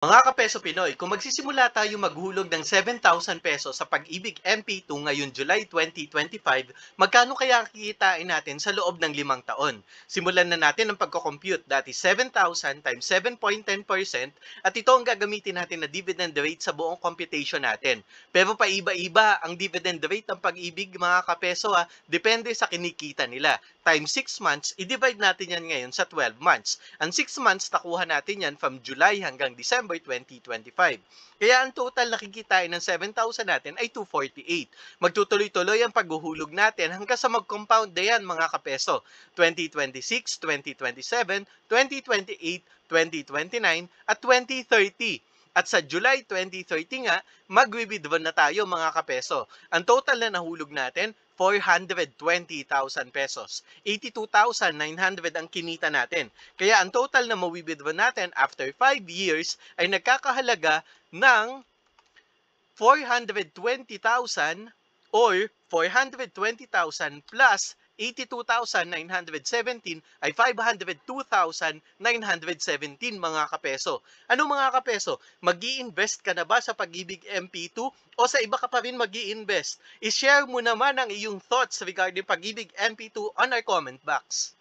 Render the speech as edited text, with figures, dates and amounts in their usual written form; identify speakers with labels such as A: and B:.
A: Mga kapeso Pinoy, kung magsisimula tayo maghulog ng 7,000 pesos sa Pag-ibig MP2 ngayon July 2025, magkano kaya ang kikitain natin sa loob ng 5 taon? Simulan na natin ang pagko-compute. Dati 7,000 times 7.10% at ito ang gagamitin natin na dividend rate sa buong computation natin. Pero paiba-iba ang dividend rate ng Pag-ibig mga kapeso depende sa kinikita nila. Times 6 months, i-divide natin yan ngayon sa 12 months. Ang 6 months, nakuha natin yan from July hanggang December 2025. Kaya ang total na kikitain ng 7,000 natin ay 248. Magtutuloy-tuloy ang paghuhulog natin hanggang sa mag-compound na yan mga kapeso. 2026, 2027, 2028, 2029, at 2030. At sa July 2030 nga, mag-withdraw na tayo mga kapeso. Ang total na nahulog natin, 420,000 pesos. 82,900 ang kinita natin. Kaya ang total na mawi-withdraw natin after 5 years ay nagkakahalaga ng 420,000 or 420,000 plus 82,917 ay 502,917 mga kapeso. Ano mga kapeso? Mag-i-invest ka na ba sa Pag-ibig MP2 o sa iba ka pa rin mag-i-invest? I-share mo naman ang iyong thoughts regarding Pag-ibig MP2 on our comment box.